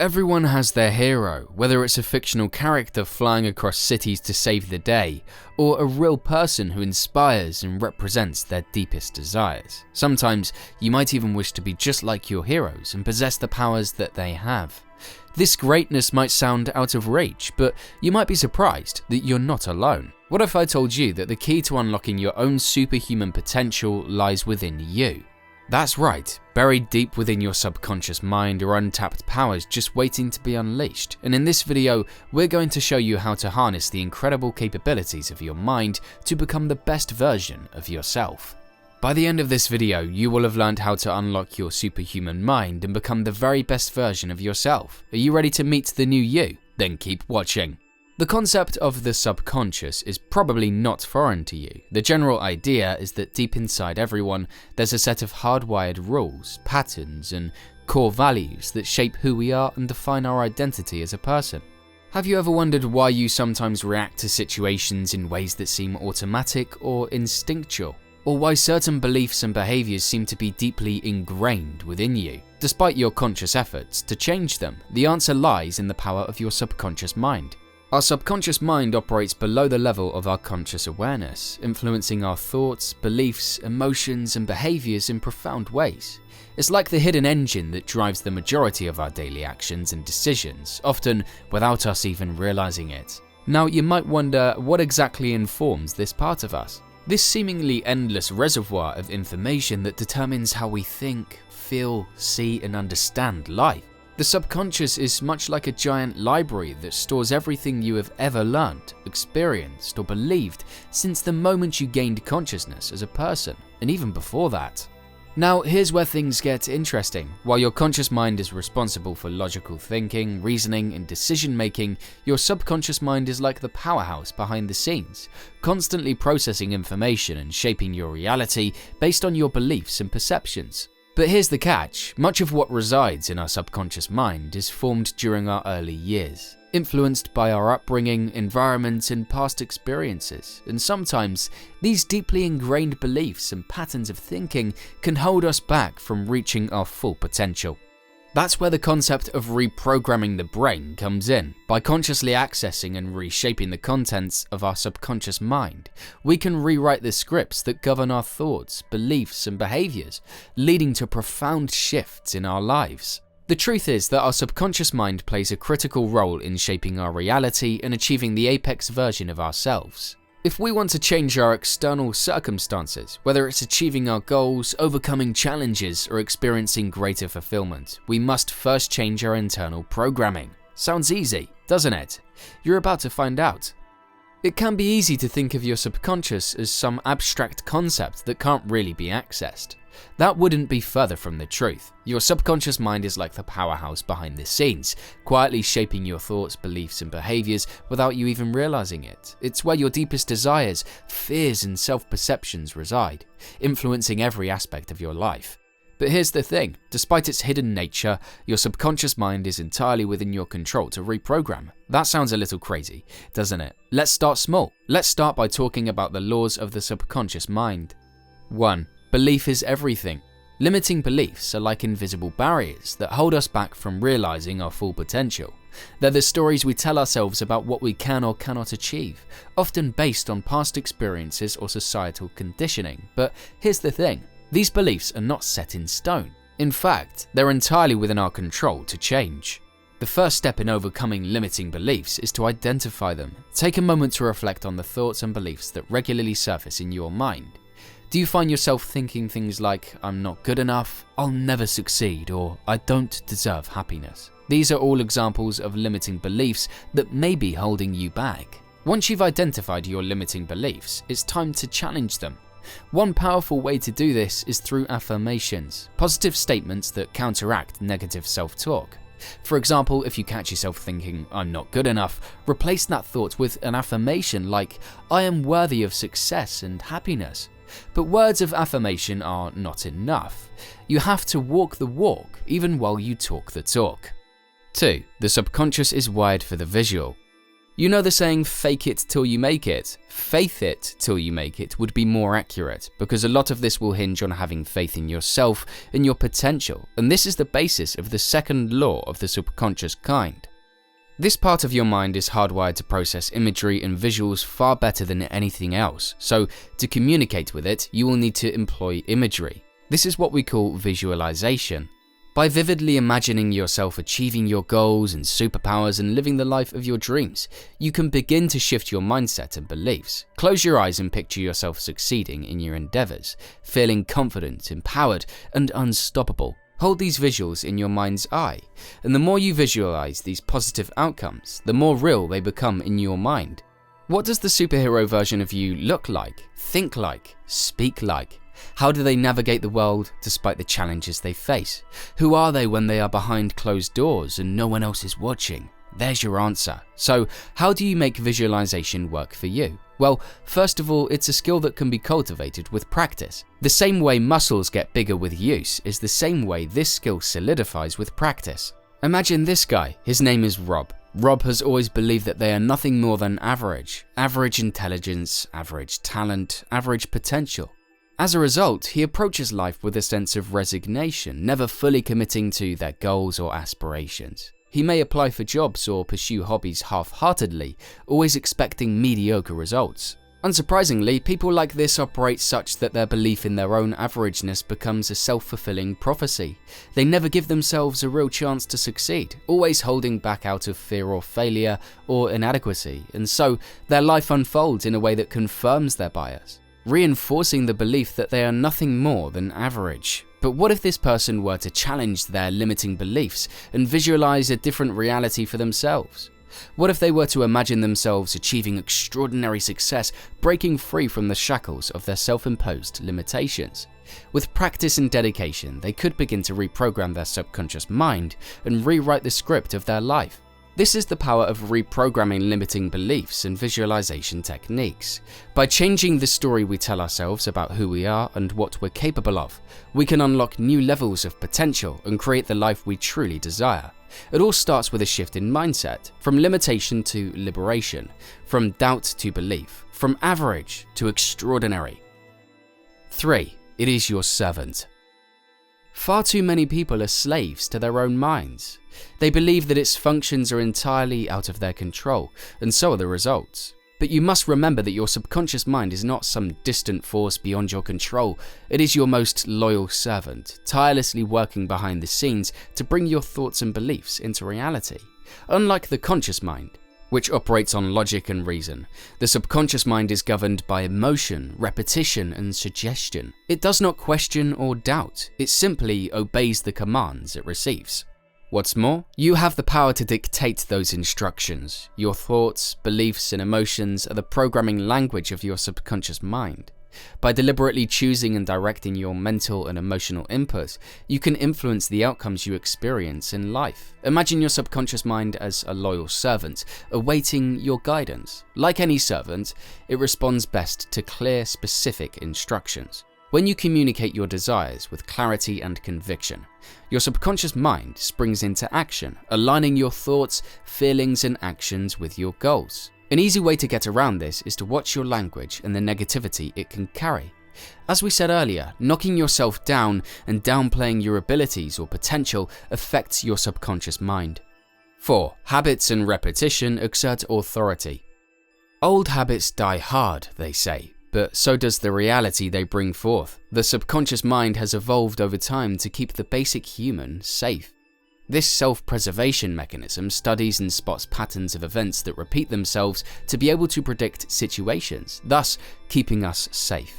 Everyone has their hero, whether it's a fictional character flying across cities to save the day, or a real person who inspires and represents their deepest desires. Sometimes, you might even wish to be just like your heroes and possess the powers that they have. This greatness might sound out of reach, but you might be surprised that you're not alone. What if I told you that the key to unlocking your own superhuman potential lies within you? That's right, buried deep within your subconscious mind are untapped powers just waiting to be unleashed, and in this video, we're going to show you how to harness the incredible capabilities of your mind to become the best version of yourself. By the end of this video, you will have learned how to unlock your superhuman mind and become the very best version of yourself. Are you ready to meet the new you? Then keep watching. The concept of the subconscious is probably not foreign to you. The general idea is that deep inside everyone, there's a set of hardwired rules, patterns, and core values that shape who we are and define our identity as a person. Have you ever wondered why you sometimes react to situations in ways that seem automatic or instinctual? Or why certain beliefs and behaviors seem to be deeply ingrained within you? Despite your conscious efforts to change them, the answer lies in the power of your subconscious mind. Our subconscious mind operates below the level of our conscious awareness, influencing our thoughts, beliefs, emotions, and behaviors in profound ways. It's like the hidden engine that drives the majority of our daily actions and decisions, often without us even realizing it. Now, you might wonder what exactly informs this part of us. This seemingly endless reservoir of information that determines how we think, feel, see, and understand life. The subconscious is much like a giant library that stores everything you have ever learned, experienced, or believed since the moment you gained consciousness as a person, and even before that. Now, here's where things get interesting. While your conscious mind is responsible for logical thinking, reasoning, and decision-making, your subconscious mind is like the powerhouse behind the scenes, constantly processing information and shaping your reality based on your beliefs and perceptions. But here's the catch, much of what resides in our subconscious mind is formed during our early years, influenced by our upbringing, environment, and past experiences, and sometimes these deeply ingrained beliefs and patterns of thinking can hold us back from reaching our full potential. That's where the concept of reprogramming the brain comes in. By consciously accessing and reshaping the contents of our subconscious mind, we can rewrite the scripts that govern our thoughts, beliefs, and behaviors, leading to profound shifts in our lives. The truth is that our subconscious mind plays a critical role in shaping our reality and achieving the apex version of ourselves. If we want to change our external circumstances, whether it's achieving our goals, overcoming challenges, or experiencing greater fulfillment, we must first change our internal programming. Sounds easy, doesn't it? You're about to find out. It can be easy to think of your subconscious as some abstract concept that can't really be accessed. That wouldn't be further from the truth. Your subconscious mind is like the powerhouse behind the scenes, quietly shaping your thoughts, beliefs, and behaviors without you even realizing it. It's where your deepest desires, fears, and self-perceptions reside, influencing every aspect of your life. But here's the thing, despite its hidden nature, your subconscious mind is entirely within your control to reprogram. That sounds a little crazy, doesn't it? Let's start small. Let's start by talking about the laws of the subconscious mind. 1. Belief is everything. Limiting beliefs are like invisible barriers that hold us back from realizing our full potential. They're the stories we tell ourselves about what we can or cannot achieve, often based on past experiences or societal conditioning. But here's the thing. These beliefs are not set in stone. In fact, they're entirely within our control to change. The first step in overcoming limiting beliefs is to identify them. Take a moment to reflect on the thoughts and beliefs that regularly surface in your mind. Do you find yourself thinking things like, I'm not good enough, I'll never succeed, or I don't deserve happiness? These are all examples of limiting beliefs that may be holding you back. Once you've identified your limiting beliefs, it's time to challenge them. One powerful way to do this is through affirmations, positive statements that counteract negative self-talk. For example, if you catch yourself thinking, I'm not good enough, replace that thought with an affirmation like, I am worthy of success and happiness. But words of affirmation are not enough. You have to walk the walk, even while you talk the talk. 2. The subconscious is wired for the visual. You know the saying, fake it till you make it? Faith it till you make it would be more accurate, because a lot of this will hinge on having faith in yourself and your potential, and this is the basis of the second law of the subconscious kind. This part of your mind is hardwired to process imagery and visuals far better than anything else, so to communicate with it, you will need to employ imagery. This is what we call visualization. By vividly imagining yourself achieving your goals and superpowers and living the life of your dreams, you can begin to shift your mindset and beliefs. Close your eyes and picture yourself succeeding in your endeavors, feeling confident, empowered, and unstoppable. Hold these visuals in your mind's eye, and the more you visualize these positive outcomes, the more real they become in your mind. What does the superhero version of you look like, think like, speak like? How do they navigate the world despite the challenges they face? Who are they when they are behind closed doors and no one else is watching? There's your answer. So, how do you make visualization work for you? Well, first of all, it's a skill that can be cultivated with practice. The same way muscles get bigger with use is the same way this skill solidifies with practice. Imagine this guy. His name is Rob. Rob has always believed that they are nothing more than average. Average intelligence, average talent, average potential. As a result, he approaches life with a sense of resignation, never fully committing to their goals or aspirations. He may apply for jobs or pursue hobbies half-heartedly, always expecting mediocre results. Unsurprisingly, people like this operate such that their belief in their own averageness becomes a self-fulfilling prophecy. They never give themselves a real chance to succeed, always holding back out of fear or failure or inadequacy, and so their life unfolds in a way that confirms their bias, reinforcing the belief that they are nothing more than average. But what if this person were to challenge their limiting beliefs and visualize a different reality for themselves? What if they were to imagine themselves achieving extraordinary success, breaking free from the shackles of their self-imposed limitations? With practice and dedication, they could begin to reprogram their subconscious mind and rewrite the script of their life. This is the power of reprogramming limiting beliefs and visualization techniques. By changing the story we tell ourselves about who we are and what we're capable of, we can unlock new levels of potential and create the life we truly desire. It all starts with a shift in mindset, from limitation to liberation, from doubt to belief, from average to extraordinary. 3. It is your servant. Far too many people are slaves to their own minds. They believe that its functions are entirely out of their control, and so are the results. But you must remember that your subconscious mind is not some distant force beyond your control. It is your most loyal servant, tirelessly working behind the scenes to bring your thoughts and beliefs into reality. Unlike the conscious mind, which operates on logic and reason, the subconscious mind is governed by emotion, repetition, and suggestion. It does not question or doubt, it simply obeys the commands it receives. What's more, you have the power to dictate those instructions. Your thoughts, beliefs, and emotions are the programming language of your subconscious mind. By deliberately choosing and directing your mental and emotional input, you can influence the outcomes you experience in life. Imagine your subconscious mind as a loyal servant, awaiting your guidance. Like any servant, it responds best to clear, specific instructions. When you communicate your desires with clarity and conviction, your subconscious mind springs into action, aligning your thoughts, feelings, and actions with your goals. An easy way to get around this is to watch your language and the negativity it can carry. As we said earlier, knocking yourself down and downplaying your abilities or potential affects your subconscious mind. 4. Habits and repetition exert authority. Old habits die hard, they say, but so does the reality they bring forth. The subconscious mind has evolved over time to keep the basic human safe. This self-preservation mechanism studies and spots patterns of events that repeat themselves to be able to predict situations, thus keeping us safe.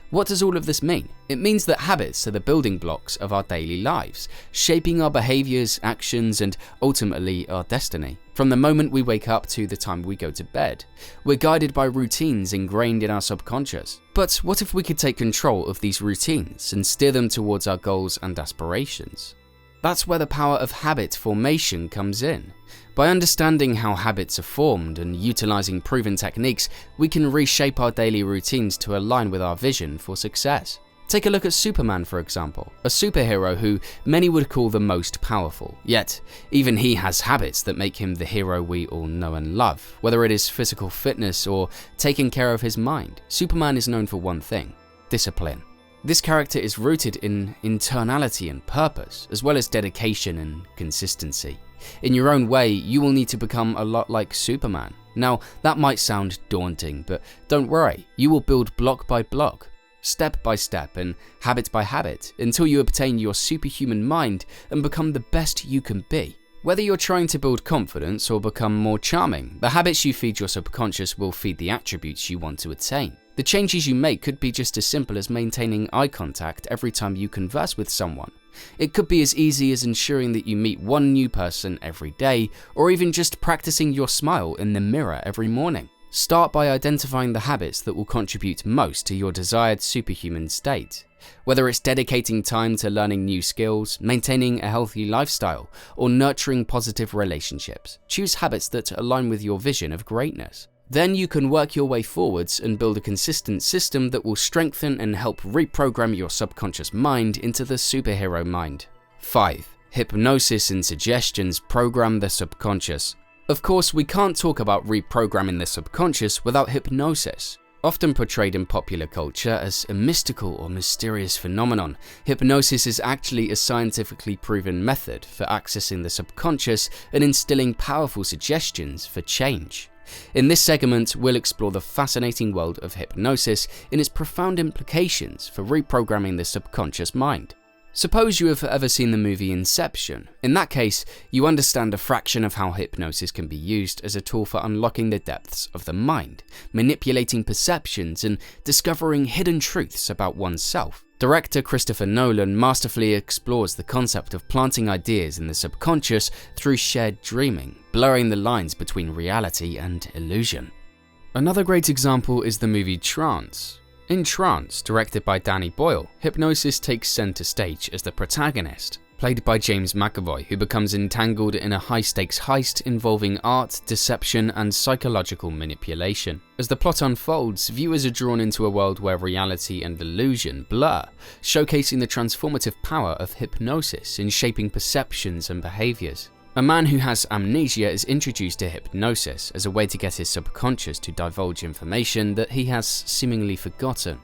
What does all of this mean? It means that habits are the building blocks of our daily lives, shaping our behaviors, actions, and ultimately our destiny. From the moment we wake up to the time we go to bed, we're guided by routines ingrained in our subconscious. But what if we could take control of these routines and steer them towards our goals and aspirations? That's where the power of habit formation comes in. By understanding how habits are formed and utilizing proven techniques, we can reshape our daily routines to align with our vision for success. Take a look at Superman, for example, a superhero who many would call the most powerful, yet even he has habits that make him the hero we all know and love. Whether it is physical fitness or taking care of his mind, Superman is known for one thing: discipline. This character is rooted in internality and purpose, as well as dedication and consistency. In your own way, you will need to become a lot like Superman. Now, that might sound daunting, but don't worry, you will build block by block, step by step, and habit by habit, until you obtain your superhuman mind and become the best you can be. Whether you're trying to build confidence or become more charming, the habits you feed your subconscious will feed the attributes you want to attain. The changes you make could be just as simple as maintaining eye contact every time you converse with someone. It could be as easy as ensuring that you meet one new person every day, or even just practicing your smile in the mirror every morning. Start by identifying the habits that will contribute most to your desired superhuman state. Whether it's dedicating time to learning new skills, maintaining a healthy lifestyle, or nurturing positive relationships, choose habits that align with your vision of greatness. Then you can work your way forwards and build a consistent system that will strengthen and help reprogram your subconscious mind into the superhero mind. 5. Hypnosis and suggestions program the subconscious. Of course, we can't talk about reprogramming the subconscious without hypnosis. Often portrayed in popular culture as a mystical or mysterious phenomenon, hypnosis is actually a scientifically proven method for accessing the subconscious and instilling powerful suggestions for change. In this segment, we'll explore the fascinating world of hypnosis and its profound implications for reprogramming the subconscious mind. Suppose you have ever seen the movie Inception. In that case, you understand a fraction of how hypnosis can be used as a tool for unlocking the depths of the mind, manipulating perceptions, and discovering hidden truths about oneself. Director Christopher Nolan masterfully explores the concept of planting ideas in the subconscious through shared dreaming, blurring the lines between reality and illusion. Another great example is the movie Trance. In Trance, directed by Danny Boyle, hypnosis takes center stage as the protagonist, played by James McAvoy, who becomes entangled in a high-stakes heist involving art, deception, and psychological manipulation. As the plot unfolds, viewers are drawn into a world where reality and illusion blur, showcasing the transformative power of hypnosis in shaping perceptions and behaviors. A man who has amnesia is introduced to hypnosis as a way to get his subconscious to divulge information that he has seemingly forgotten.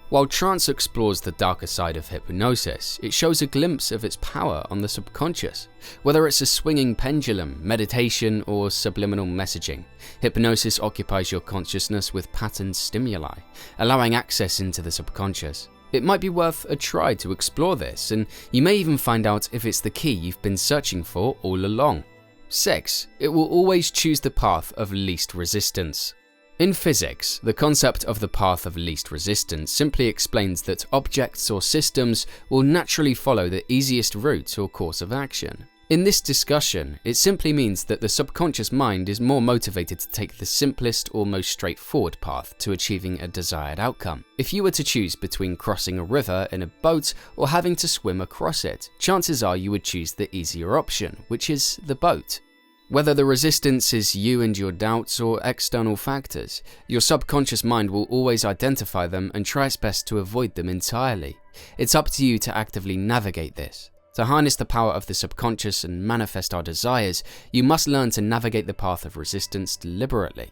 While Trance explores the darker side of hypnosis, it shows a glimpse of its power on the subconscious. Whether it's a swinging pendulum, meditation, or subliminal messaging, hypnosis occupies your consciousness with patterned stimuli, allowing access into the subconscious. It might be worth a try to explore this, and you may even find out if it's the key you've been searching for all along. 6. It will always choose the path of least resistance. In physics, the concept of the path of least resistance simply explains that objects or systems will naturally follow the easiest route or course of action. In this discussion, it simply means that the subconscious mind is more motivated to take the simplest or most straightforward path to achieving a desired outcome. If you were to choose between crossing a river in a boat or having to swim across it, chances are you would choose the easier option, which is the boat. Whether the resistance is you and your doubts or external factors, your subconscious mind will always identify them and try its best to avoid them entirely. It's up to you to actively navigate this. To harness the power of the subconscious and manifest our desires, you must learn to navigate the path of resistance deliberately.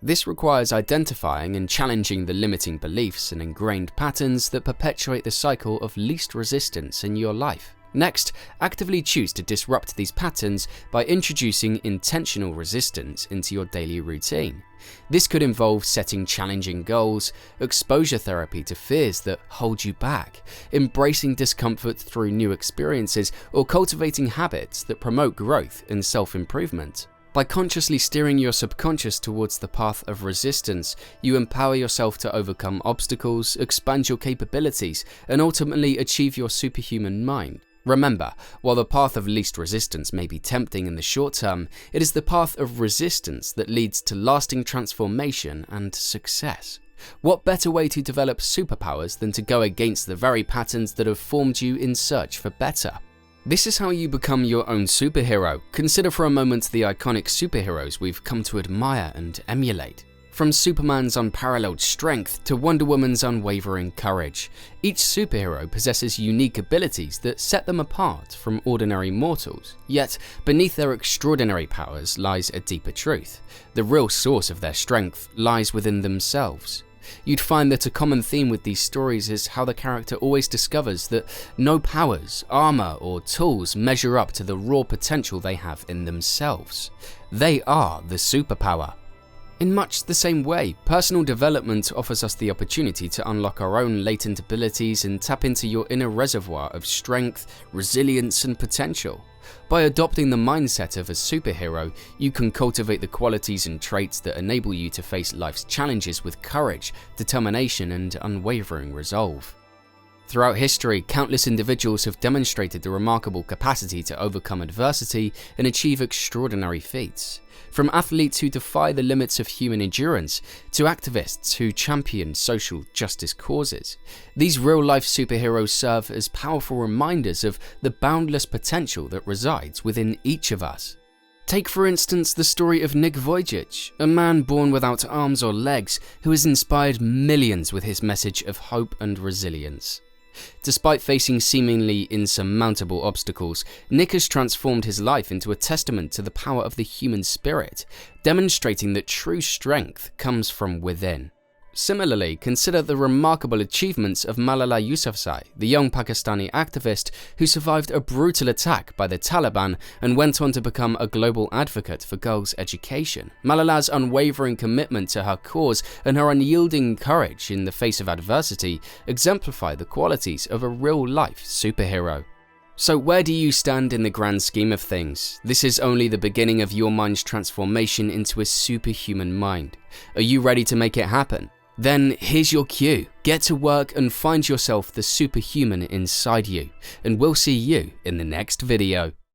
This requires identifying and challenging the limiting beliefs and ingrained patterns that perpetuate the cycle of least resistance in your life. Next, actively choose to disrupt these patterns by introducing intentional resistance into your daily routine. This could involve setting challenging goals, exposure therapy to fears that hold you back, embracing discomfort through new experiences, or cultivating habits that promote growth and self-improvement. By consciously steering your subconscious towards the path of resistance, you empower yourself to overcome obstacles, expand your capabilities, and ultimately achieve your superhuman mind. Remember, while the path of least resistance may be tempting in the short term, it is the path of resistance that leads to lasting transformation and success. What better way to develop superpowers than to go against the very patterns that have formed you in search for better? This is how you become your own superhero. Consider for a moment the iconic superheroes we've come to admire and emulate. From Superman's unparalleled strength to Wonder Woman's unwavering courage, each superhero possesses unique abilities that set them apart from ordinary mortals. Yet, beneath their extraordinary powers lies a deeper truth. The real source of their strength lies within themselves. You'd find that a common theme with these stories is how the character always discovers that no powers, armor, or tools measure up to the raw potential they have in themselves. They are the superpower. In much the same way, personal development offers us the opportunity to unlock our own latent abilities and tap into your inner reservoir of strength, resilience, and potential. By adopting the mindset of a superhero, you can cultivate the qualities and traits that enable you to face life's challenges with courage, determination, and unwavering resolve. Throughout history, countless individuals have demonstrated the remarkable capacity to overcome adversity and achieve extraordinary feats. From athletes who defy the limits of human endurance to activists who champion social justice causes, these real-life superheroes serve as powerful reminders of the boundless potential that resides within each of us. Take for instance the story of Nick Vujicic, a man born without arms or legs who has inspired millions with his message of hope and resilience. Despite facing seemingly insurmountable obstacles, Nick has transformed his life into a testament to the power of the human spirit, demonstrating that true strength comes from within. Similarly, consider the remarkable achievements of Malala Yousafzai, the young Pakistani activist who survived a brutal attack by the Taliban and went on to become a global advocate for girls' education. Malala's unwavering commitment to her cause and her unyielding courage in the face of adversity exemplify the qualities of a real-life superhero. So where do you stand in the grand scheme of things? This is only the beginning of your mind's transformation into a superhuman mind. Are you ready to make it happen? Then here's your cue. Get to work and find yourself the superhuman inside you, and we'll see you in the next video.